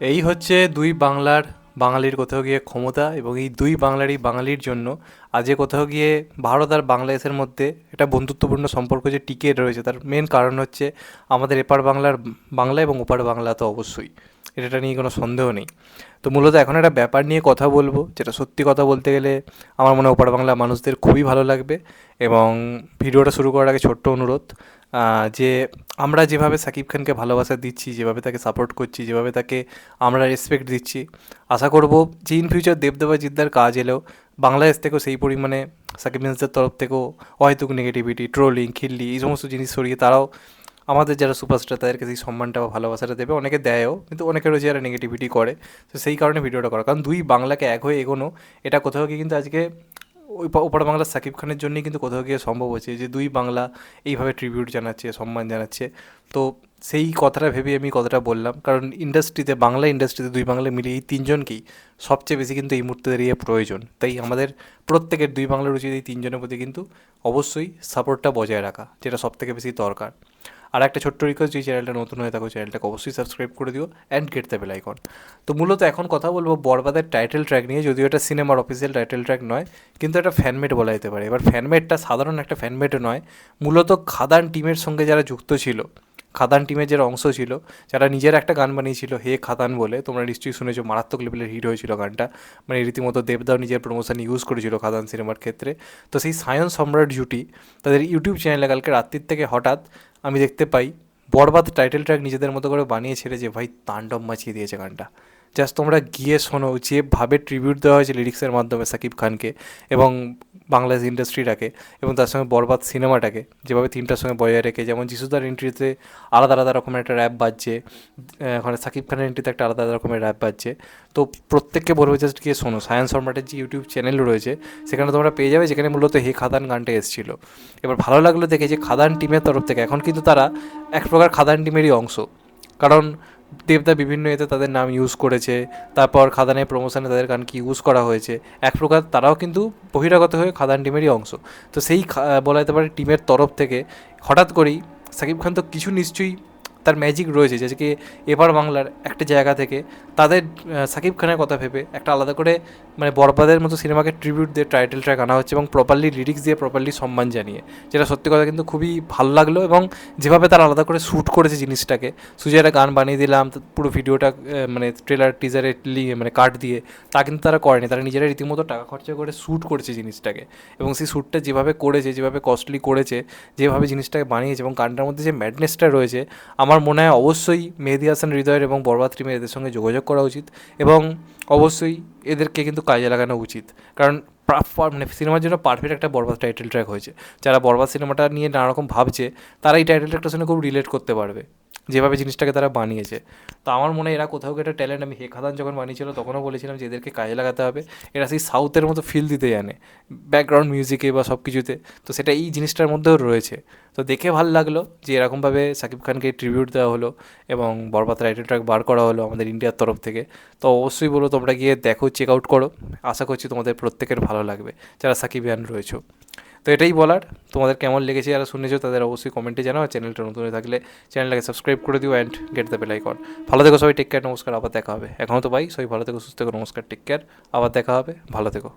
এই হচ্ছে দুই বাংলার বাঙালির কোথাও গিয়ে ক্ষমতা, এবং এই দুই বাংলারই বাঙালির জন্য আজকে কোথাও গিয়ে ভারত আর বাংলাদেশের মধ্যে একটা বন্ধুত্বপূর্ণ সম্পর্ক যে টিকে রয়েছে, তার মেন কারণ হচ্ছে আমাদের এপার বাংলার বাংলা এবং ওপার বাংলা তো অবশ্যই, এটা নিয়ে কোনো সন্দেহ নেই। তো মূলত এখন একটা ব্যাপার নিয়ে কথা বলবো, যেটা সত্যি কথা বলতে গেলে আমার মনে হয় ওপার বাংলার মানুষদের খুবই ভালো লাগবে। এবং ভিডিওটা শুরু করার আগে ছোট্ট অনুরোধ, যে আমরা যেভাবে সাকিব খানকে ভালোবাসা দিচ্ছি, যেভাবে তাকে সাপোর্ট করছি, যেভাবে তাকে আমরা রেসপেক্ট দিচ্ছি, আশা করব যে ইন ফিউচার দেবদেবা জিদ্দার কাজ এলেও বাংলাদেশ থেকেও সেই পরিমাণে সাকিব মিয়ানসের তরফ থেকেও অহেতুক নেগেটিভিটি, ট্রোলিং, খিল্লি এই সমস্ত জিনিস সরিয়ে তারাও আমাদের যারা সুপারস্টার তাদেরকে সেই সম্মানটা বা ভালোবাসাটা দেবে। অনেকে দেয়ও, কিন্তু অনেকে রয়েছে যারা নেগেটিভিটি করে। তো সেই কারণে ভিডিওটা করা, কারণ দুই বাংলাকে এক হয়ে এগোনো, এটা কোথাও গিয়ে কিন্তু আজকে ওই ওপার বাংলার সাকিব খানের জন্যই কিন্তু কোথাও গিয়ে সম্ভব হয়েছে, যে দুই বাংলা এইভাবে ট্রিবিউট জানাচ্ছে, সম্মান জানাচ্ছে। তো সেই কথাটা ভেবেই আমি কথাটা বললাম, কারণ ইন্ডাস্ট্রিতে, বাংলা ইন্ডাস্ট্রিতে দুই বাংলা মিলে এই তিনজনকেই সবচেয়ে বেশি কিন্তু এই মুহূর্তে দাঁড়িয়ে প্রয়োজন। তাই আমাদের প্রত্যেকের দুই বাংলার উচিত এই তিনজনের প্রতি কিন্তু অবশ্যই সাপোর্টটা বজায় রাখা, যেটা সবথেকে বেশি দরকার। আর একটা ছোট্ট রিকোয়েস্ট, যে চ্যানেলটা নতুন হয়ে থাকো চ্যানেলটাকে অবশ্যই সাবস্ক্রাইব করে দিও and get the bell icon. তো মূলত এখন কথা বলবো বরবাদের টাইটেল ট্র্যাক নিয়ে, যদিও এটা সিনেমার অফিসিয়াল টাইটেল ট্র্যাক নয়, কিন্তু এটা ফ্যানমেড বলা যেতে পারে। এবার ফ্যানমেডটা সাধারণ একটা ফ্যানমেড নয়, মূলত খাদান টিমের সঙ্গে যারা যুক্ত ছিল, খাদান টিমের যারা অংশ ছিল, যারা নিজের একটা গান বানিয়েছিল হে খাদান বলে, তোমরা নিশ্চয়ই শুনেছো, মারাত্মক লেভেলের হিট হয়েছিল গানটা। মানে রীতিমতো দেবদাও নিজের প্রমোশন ইউজ করেছিল খাদান সিনেমার ক্ষেত্রে। তো সেই সায়ন সম্রাট জুটি তাদের ইউটিউব চ্যানেলে কালকে রাত্রির থেকে হঠাৎ আমি দেখতে পাই বরবাদ টাইটেল ট্র্যাক নিজেদের মতো করে বানিয়ে ছেড়ে, যে ভাই তাণ্ডব মাছিয়ে দিয়েছে গানটা। জাস্ট তোমরা গিয়ে শোনো, যেভাবে ট্রিবিউট দেওয়া হয়েছে লিরিক্সের মাধ্যমে সাকিব খানকে এবং বাংলাদেশ ইন্ডাস্ট্রিটাকে, এবং তার সঙ্গে বরবাদ সিনেমাটাকে যেভাবে তিনটার সঙ্গে বজায় রেখে, যেমন যিশুদার এন্ট্রিতে আলাদা আলাদা রকমের একটা র্যাপ বাজছে, ওখানে সাকিব খানের এন্ট্রিতে একটা আলাদা আলাদা রকমের র্যাপ বাজছে। তো প্রত্যেককে বলবো জাস্ট গিয়ে শোনো, সায়েন্স শর্মাটের যে ইউটিউব চ্যানেল রয়েছে সেখানে তোমরা পেয়ে যাবে, যেখানে মূলত হে খাদান গানটা এসেছিলো। এবার ভালো লাগলো দেখে যে খাদান টিমের তরফ থেকে এখন কিন্তু তারা এক প্রকার খাদান টিমেরই অংশ, কারণ দেবদা বিভিন্ন এতে তাদের নাম ইউজ করেছে, তারপর খাদানের প্রমোশনে তাদের গানকে ইউজ করা হয়েছে, এক প্রকার তারাও কিন্তু বহিরাগত হয়ে খাদান টিমেরই অংশ। তো সেই বলা যেতে পারে টিমের তরফ থেকে হঠাৎ করেই সাকিব খান তো কিছু নিশ্চয়ই তার ম্যাজিক রয়েছে, যেটাকে এবার বাংলার একটা জায়গা থেকে তাদের সাকিব খানের কথা ভেবে একটা আলাদা করে মানে বরবাদের মতো সিনেমাকে ট্রিবিউট দিয়ে টাইটেল ট্র্যাক আনা হচ্ছে, এবং প্রপারলি লিরিক্স দিয়ে প্রপারলি সম্মান জানিয়ে, যেটা সত্যি কথা কিন্তু খুবই ভালো লাগলো। এবং যেভাবে তারা আলাদা করে শ্যুট করেছে জিনিসটাকে, সুজয় একটা গান বানিয়ে দিলাম, পুরো ভিডিওটা মানে ট্রেলার টিজারে মানে কাট দিয়ে, তা কিন্তু তারা করেনি, তারা নিজেরা রীতিমতো টাকা খরচা করে শ্যুট করেছে জিনিসটাকে। এবং সেই শ্যুটটা যেভাবে করেছে, যেভাবে কস্টলি করেছে, যেভাবে জিনিসটাকে বানিয়েছে, এবং গানটার মধ্যে যে ম্যাডনেসটা রয়েছে, আমার মনে হয় অবশ্যই মেহেদী হাসান হৃদয়ের এবং বরবাদ টিমের এদের সঙ্গে যোগাযোগ করা উচিত, এবং অবশ্যই এদেরকে কিন্তু কাজে লাগানো উচিত। কারণ মানে সিনেমার জন্য পারফেক্ট একটা বরবাদ টাইটেল ট্র্যাক হয়েছে। যারা বরবাদ সিনেমাটা নিয়ে নানা রকম ভাবছে, তারা এই টাইটেল ট্র্যাকটার সঙ্গে খুব রিলেট করতে পারবে, যেভাবে জিনিসটাকে তারা বানিয়েছে। তো আমার মনে হয় এরা কোথাও একটা ট্যালেন্ট। আমি হে খাদান যখন বানিয়েছিল তখনও বলেছিলাম যে এদেরকে কাজে লাগাতে হবে, এরা সেই সাউথের মতো ফিল দিতে জানে ব্যাকগ্রাউন্ড মিউজিকে বা সব কিছুতে। তো সেটা এই জিনিসটার মধ্যেও রয়েছে। তো দেখে ভালো লাগলো যে এরকমভাবে সাকিব খানকে ট্রিবিউট দেওয়া হলো এবং বরবাদ টাইটেল ট্র্যাক বার করা হলো আমাদের ইন্ডিয়ার তরফ থেকে। তো অবশ্যই বলো, তোমরা গিয়ে দেখো, চেক আউট করো। আশা করছি তোমাদের প্রত্যেকের ভালো লাগবে যারা সাকিবিয়ান রয়েছো। তো এটাই বলার, তোমাদের কেমন লেগেছে যারা শুনেছো তাদের অবশ্যই কমেন্টে জানাও। আর চ্যানেলটা নতুন হয়ে থাকলে চ্যানেলটাকে সাবস্ক্রাইব করে দিও and get the bell icon. ভালো থেকো সবাই, টেক কেয়ার, নমস্কার, আবার দেখা হবে। এখনও তো ভাই সবাই ভালো থেকো, সুস্থ থেকো, নমস্কার, টেক কেয়ার, আবার দেখা হবে, ভালো থেকো।